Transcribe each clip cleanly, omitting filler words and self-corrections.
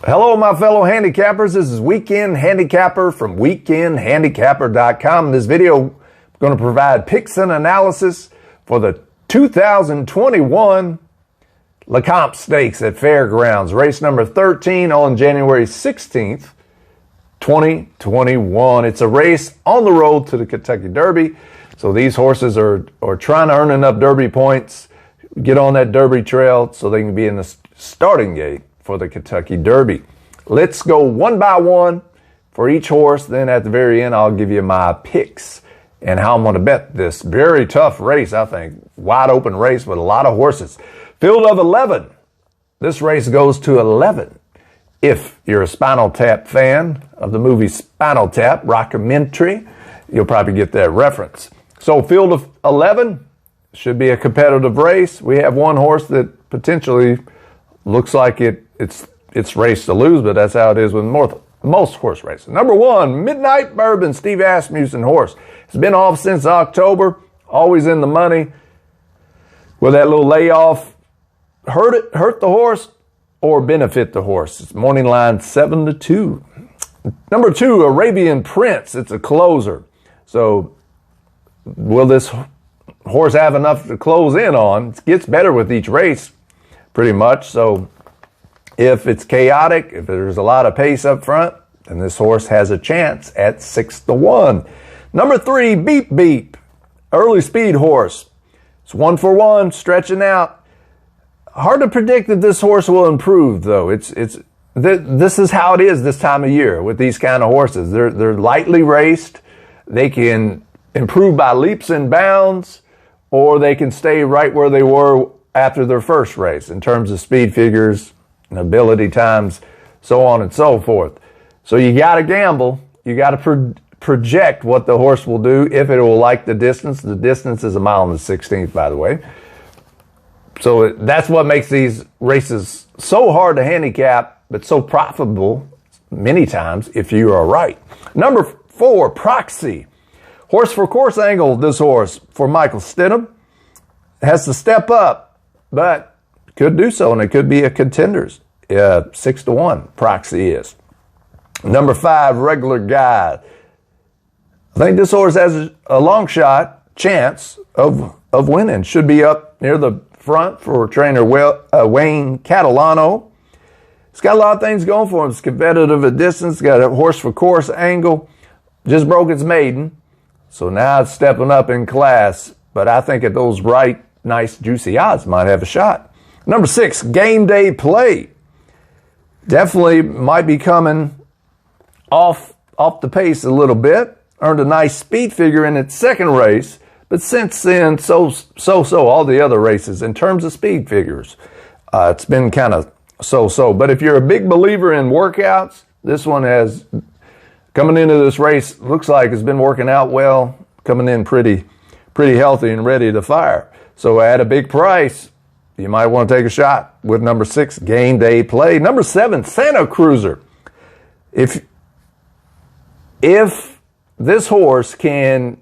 Hello, my fellow handicappers. This is Weekend Handicapper from weekendhandicapper.com. In this video, I'm going to provide picks and analysis for the 2021 Lecomte Stakes at Fairgrounds, race number 13 on January 16th, 2021. It's a race on the road to the Kentucky Derby. So these horses are trying to earn enough Derby points, get on that Derby trail so they can be in the starting gate for the Kentucky Derby. Let's go one by one for each horse. Then at the very end, I'll give you my picks and how I'm going to bet this very tough race, I think. Wide open race with a lot of horses. Field of 11. This race goes to 11. If you're a Spinal Tap fan of the movie Spinal Tap, rockumentary, you'll probably get that reference. So field of 11 should be a competitive race. We have one horse that potentially looks like it's race to lose, but that's how it is with most horse races. Number 1, Midnight Bourbon, Steve Asmussen horse. It's been off since October, always in the money. Will that little layoff hurt the horse or benefit the horse? It's morning line 7-2. Number 2, Arabian Prince. It's a closer. So will this horse have enough to close in on? It gets better with each race, pretty much. So if it's chaotic, if there's a lot of pace up front, then this horse has a chance at 6-1. Number 3, Beep Beep, early speed horse. It's 1-for-1, stretching out. Hard to predict that this horse will improve, though. This is how it is this time of year with these kind of horses. They're lightly raced. They can improve by leaps and bounds, or they can stay right where they were after their first race in terms of speed figures and ability times, so on and so forth. So you got to gamble. You got to project what the horse will do, if it will like the distance. The distance is 1 mile and 16th, by the way. So that's what makes these races so hard to handicap, but so profitable many times if you are right. Number 4, Proxy. Horse for course angle, this horse for Michael Stidham. Has to step up, but could do so, and it could be a contenders. 6-1, Proxy is. Number 5, Regular Guy. I think this horse has a long shot chance of winning. Should be up near the front for trainer Wayne Catalano. It's got a lot of things going for him. It's competitive at distance. Got a horse for course angle. Just broke its maiden. So now it's stepping up in class. But I think at those right, nice, juicy odds might have a shot. Number 6, Game Day Play. Definitely might be coming off the pace a little bit. Earned a nice speed figure in its second race. But since then, so all the other races in terms of speed figures, it's been kind of so. But if you're a big believer in workouts, this one has, coming into this race, looks like it's been working out well, coming in pretty healthy and ready to fire. So at a big price, you might want to take a shot with number 6, Game Day Play. Number 7, Santa Cruiser. If this horse can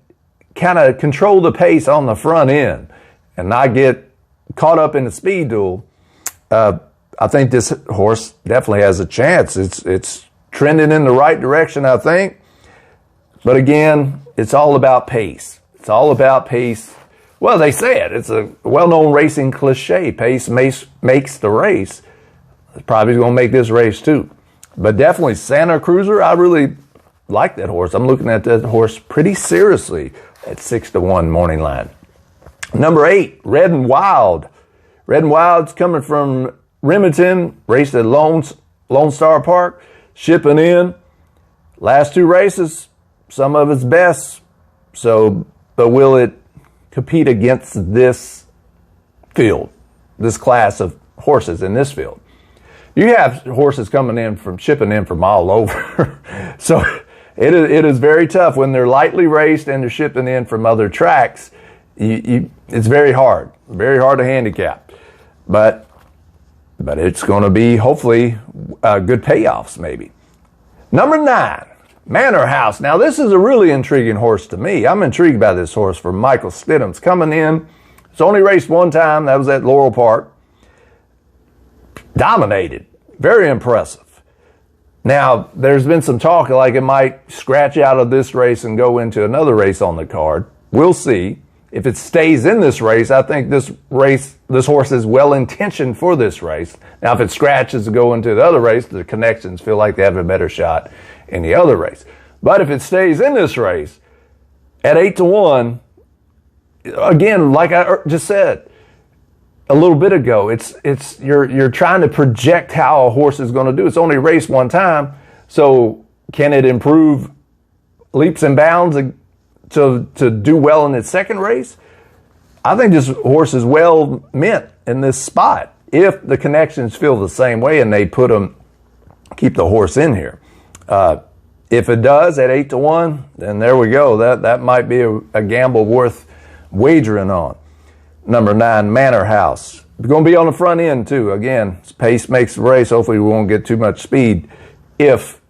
kind of control the pace on the front end and not get caught up in the speed duel, I think this horse definitely has a chance. It's trending in the right direction, I think. But again, it's all about pace. It's all about pace. Well, they say it. It's a well-known racing cliche. Pace makes the race. It's probably going to make this race too. But definitely Santa Cruiser, I really like that horse. I'm looking at that horse pretty seriously at 6-1 morning line. Number 8, Red and Wild. Red and Wild's coming from Remington, raced at Lone Star Park, shipping in. Last 2 races, some of its best. So, but will it compete against this field, this class of horses in this field? You have horses shipping in from all over. So it is very tough when they're lightly raced and they're shipping in from other tracks. It's very hard to handicap. But it's going to be hopefully good payoffs maybe. Number 9, Manor House. Now, this is a really intriguing horse to me. I'm intrigued by this horse for Michael Stidham. It's coming in. It's only raced one time. That was at Laurel Park. Dominated. Very impressive. Now, there's been some talk like it might scratch out of this race and go into another race on the card. We'll see. If it stays in this race, I think this horse is well-intentioned for this race. Now, if it scratches to go into the other race, the connections feel like they have a better shot in the other race. But if it stays in this race, at 8-1, again, like I just said a little bit ago, you're trying to project how a horse is going to do. It's only raced one time, so can it improve leaps and bounds to do well in its second race? I think this horse is well meant in this spot if the connections feel the same way and they keep the horse in here. If it does at 8-1, then there we go. That might be a gamble worth wagering on. Number 9, Manor House. We're going to be on the front end too. Again, pace makes the race. Hopefully we won't get too much speed if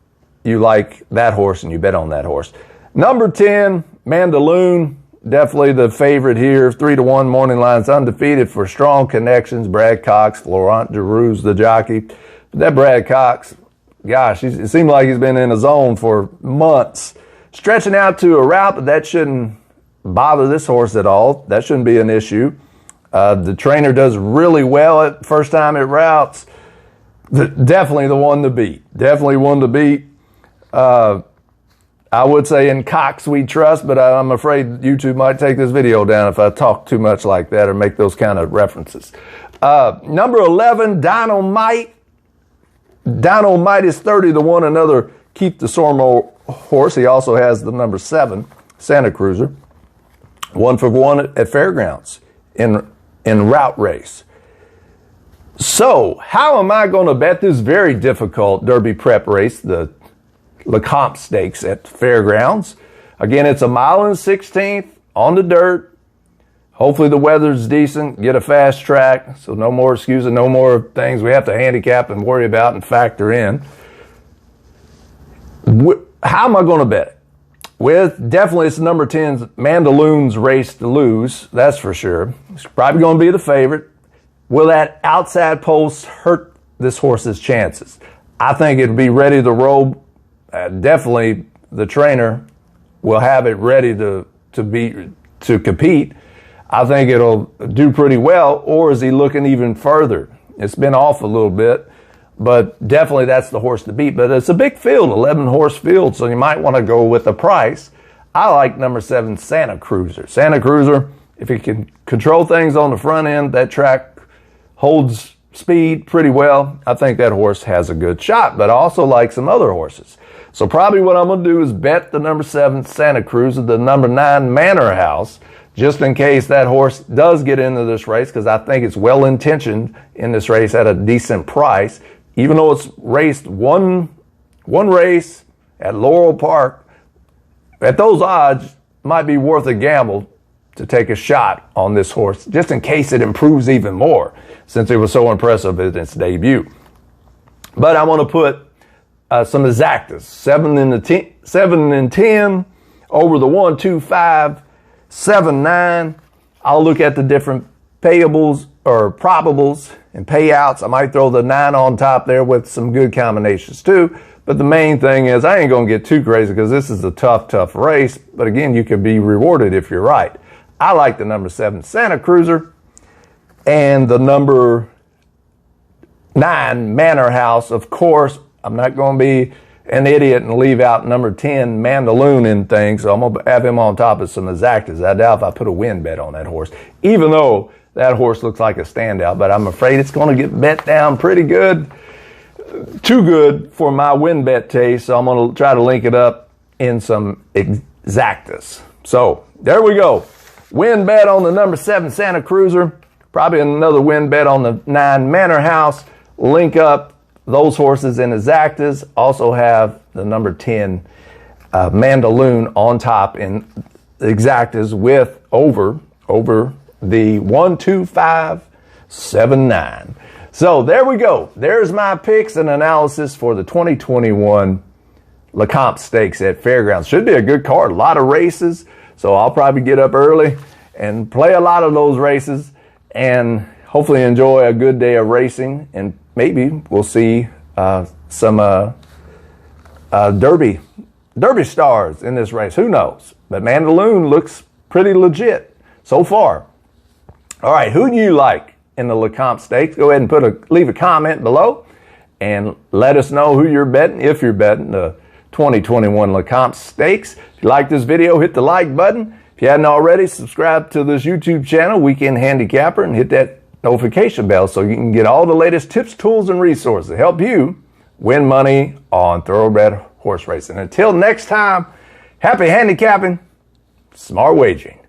you like that horse and you bet on that horse. Number 10, Mandaloon. Definitely the favorite here. 3-1 morning line's undefeated for strong connections. Brad Cox, Florent Giroux's the jockey. But that Brad Cox, gosh, it seemed like he's been in a zone for months. Stretching out to a route, but that shouldn't bother this horse at all. That shouldn't be an issue. The trainer does really well at first time at routes. Definitely the one to beat. Definitely one to beat. I would say in Cox we trust, but I'm afraid YouTube might take this video down if I talk too much like that or make those kind of references. Number 11, Dynamite. Dynamite is 30-1, another Keep the Sormo horse. He also has the number 7, Santa Cruiser. 1-for-1 at Fairgrounds in route race. So, how am I going to bet this very difficult Derby prep race, the Lecomte Stakes at Fairgrounds? Again, it's 1.16 miles on the dirt. Hopefully the weather's decent. Get a fast track, so no more excuses, no more things we have to handicap and worry about and factor in. How am I going to bet it? Definitely it's number 10's Mandaloon's race to lose, that's for sure. It's probably going to be the favorite. Will that outside post hurt this horse's chances? I think it'll be ready to roll. Definitely the trainer will have it ready to compete. I think it'll do pretty well, or is he looking even further? It's been off a little bit, but definitely that's the horse to beat. But it's a big field, 11-horse field, so you might want to go with the price. I like number 7, Santa Cruiser. Santa Cruiser, if he can control things on the front end, that track holds speed pretty well. I think that horse has a good shot, but I also like some other horses. So probably what I'm going to do is bet the number 7, Santa Cruiser, the number 9, Manor House, just in case that horse does get into this race, because I think it's well-intentioned in this race at a decent price. Even though it's raced one race at Laurel Park, at those odds, might be worth a gamble to take a shot on this horse, just in case it improves even more, since it was so impressive in its debut. But I want to put some exactas, 7 and 10, over the 1, 2, 5, 7, 9. I'll look at the different payables or probables and payouts. I might throw the 9 on top there with some good combinations too. But the main thing is I ain't going to get too crazy because this is a tough race. But again, you can be rewarded if you're right. I like the number 7, Santa Cruiser, and the number 9, Manor House. Of course, I'm not going to be an idiot and leave out number 10, Mandaloon in things. So I'm going to have him on top of some exactas. I doubt if I put a win bet on that horse, even though that horse looks like a standout. But I'm afraid it's going to get bet down pretty good. Too good for my win bet taste. So I'm going to try to link it up in some exactas. So there we go. Win bet on the number 7, Santa Cruiser. Probably another win bet on the 9, Manor House. Link up those horses in exactas. Also have the number 10 Mandaloon on top in exactas with over the 1, 2, 5, 7, 9. So there we go. There's my picks and analysis for the 2021 Lecomte Stakes at Fairgrounds. Should be a good card. A lot of races. So I'll probably get up early and play a lot of those races and hopefully enjoy a good day of racing, and maybe we'll see some Derby stars in this race. Who knows? But Mandaloon looks pretty legit so far. All right, who do you like in the Lecomte Stakes? Go ahead and leave a comment below and let us know who you're betting, if you're betting the 2021 Lecomte Stakes. If you like this video, hit the like button. If you hadn't already, subscribe to this YouTube channel, Weekend Handicapper, and hit that notification bell so you can get all the latest tips, tools, and resources to help you win money on thoroughbred horse racing. Until next time, happy handicapping, smart wagering.